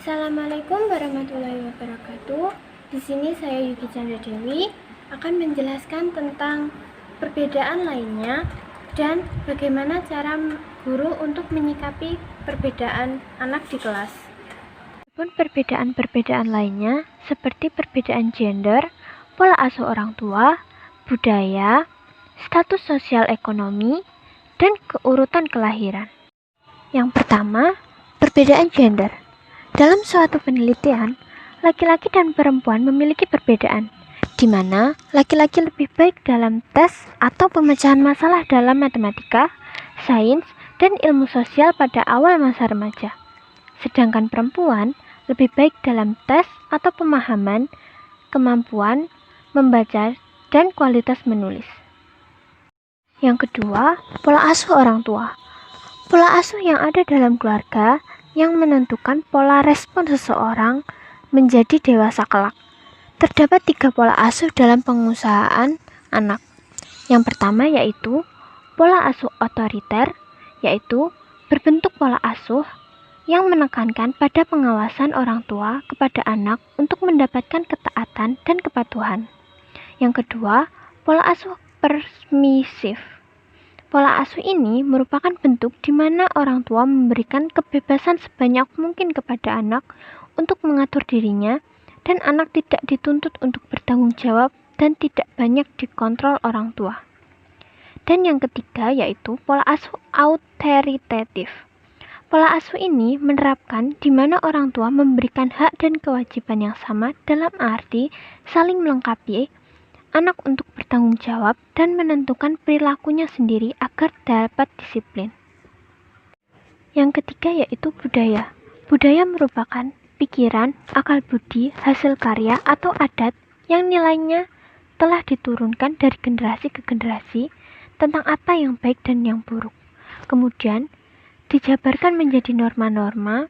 Assalamualaikum warahmatullahi wabarakatuh. Di sini saya Yuki Chandra Dewi akan menjelaskan tentang perbedaan lainnya dan bagaimana cara guru untuk menyikapi perbedaan anak di kelas. Pun perbedaan-perbedaan lainnya seperti perbedaan gender, pola asuh orang tua, budaya, status sosial ekonomi, dan keurutan kelahiran. Yang pertama, perbedaan gender. Dalam suatu penelitian, laki-laki dan perempuan memiliki perbedaan, di mana laki-laki lebih baik dalam tes atau pemecahan masalah dalam matematika, sains, dan ilmu sosial pada awal masa remaja. Sedangkan perempuan lebih baik dalam tes atau pemahaman, kemampuan membaca, dan kualitas menulis. Yang kedua, pola asuh orang tua. Pola asuh yang ada dalam keluarga yang menentukan pola respon seseorang menjadi dewasa kelak. Terdapat 3 pola asuh dalam pengusahaan anak. Yang pertama yaitu pola asuh otoriter, yaitu berbentuk pola asuh yang menekankan pada pengawasan orang tua kepada anak untuk mendapatkan ketaatan dan kepatuhan. Yang kedua, pola asuh permisif. Pola asuh ini merupakan bentuk di mana orang tua memberikan kebebasan sebanyak mungkin kepada anak untuk mengatur dirinya, dan anak tidak dituntut untuk bertanggung jawab dan tidak banyak dikontrol orang tua. Dan yang ketiga yaitu pola asuh autoritatif. Pola asuh ini menerapkan di mana orang tua memberikan hak dan kewajiban yang sama dalam arti saling melengkapi anak untuk bertanggung jawab dan menentukan perilakunya sendiri agar dapat disiplin. Yang ketiga yaitu budaya. Budaya merupakan pikiran, akal budi, hasil karya atau adat yang nilainya telah diturunkan dari generasi ke generasi tentang apa yang baik dan yang buruk. Kemudian dijabarkan menjadi norma-norma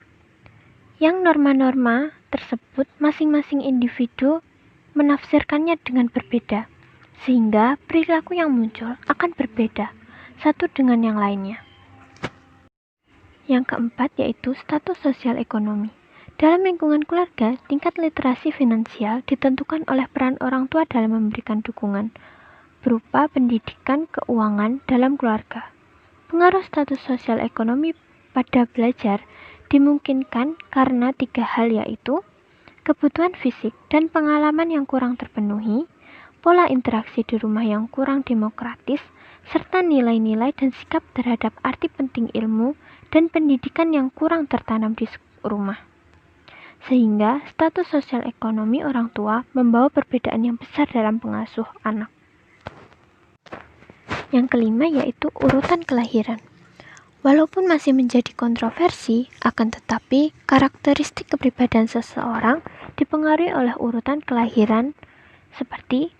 yang norma-norma tersebut masing-masing individu menafsirkannya dengan berbeda, sehingga perilaku yang muncul akan berbeda satu dengan yang lainnya. Yang keempat yaitu status sosial ekonomi. Dalam lingkungan keluarga, tingkat literasi finansial ditentukan oleh peran orang tua dalam memberikan dukungan berupa pendidikan keuangan dalam keluarga. Pengaruh status sosial ekonomi pada belajar dimungkinkan karena 3 hal yaitu kebutuhan fisik dan pengalaman yang kurang terpenuhi, pola interaksi di rumah yang kurang demokratis, serta nilai-nilai dan sikap terhadap arti penting ilmu dan pendidikan yang kurang tertanam di rumah. Sehingga status sosial ekonomi orang tua membawa perbedaan yang besar dalam pengasuh anak. Yang kelima yaitu urutan kelahiran. Walaupun masih menjadi kontroversi, akan tetapi karakteristik kepribadian seseorang dipengaruhi oleh urutan kelahiran seperti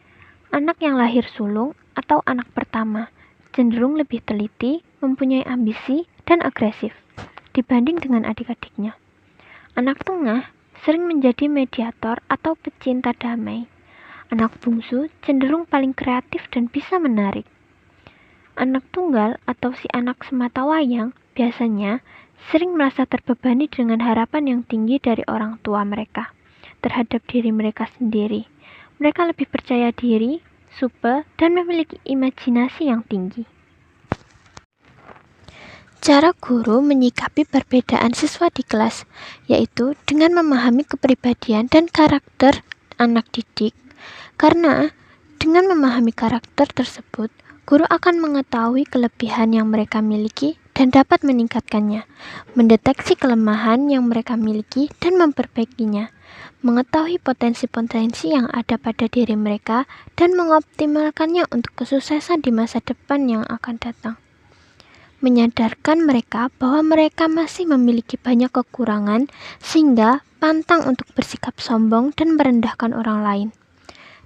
anak yang lahir sulung atau anak pertama cenderung lebih teliti, mempunyai ambisi, dan agresif dibanding dengan adik-adiknya. Anak tengah sering menjadi mediator atau pecinta damai. Anak bungsu cenderung paling kreatif dan bisa menarik. Anak tunggal atau si anak sematawayang biasanya sering merasa terbebani dengan harapan yang tinggi dari orang tua mereka terhadap diri mereka sendiri. Mereka lebih percaya diri, supel, dan memiliki imajinasi yang tinggi. Cara guru menyikapi perbedaan siswa di kelas, yaitu dengan memahami kepribadian dan karakter anak didik. Karena dengan memahami karakter tersebut, guru akan mengetahui kelebihan yang mereka miliki dan dapat meningkatkannya, mendeteksi kelemahan yang mereka miliki dan memperbaikinya, mengetahui potensi-potensi yang ada pada diri mereka dan mengoptimalkannya untuk kesuksesan di masa depan yang akan datang. Menyadarkan mereka bahwa mereka masih memiliki banyak kekurangan sehingga pantang untuk bersikap sombong dan merendahkan orang lain.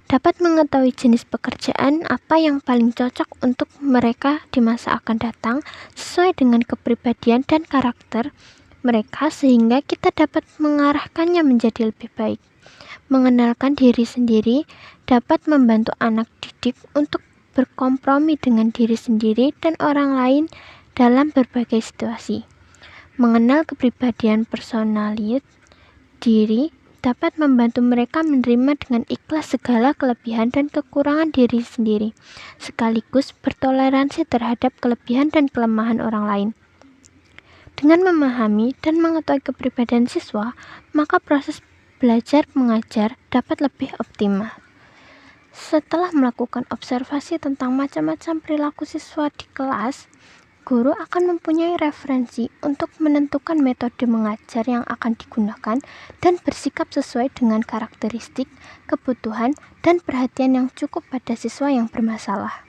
Dapat mengetahui jenis pekerjaan apa yang paling cocok untuk mereka di masa akan datang sesuai dengan kepribadian dan karakter mereka sehingga kita dapat mengarahkannya menjadi lebih baik. Mengenalkan diri sendiri dapat membantu anak didik untuk berkompromi dengan diri sendiri dan orang lain dalam berbagai situasi. Mengenal kepribadian personalit diri dapat membantu mereka menerima dengan ikhlas segala kelebihan dan kekurangan diri sendiri, sekaligus bertoleransi terhadap kelebihan dan kelemahan orang lain. Dengan memahami dan mengetahui kepribadian siswa, maka proses belajar mengajar dapat lebih optimal. Setelah melakukan observasi tentang macam-macam perilaku siswa di kelas, guru akan mempunyai referensi untuk menentukan metode mengajar yang akan digunakan dan bersikap sesuai dengan karakteristik, kebutuhan, dan perhatian yang cukup pada siswa yang bermasalah.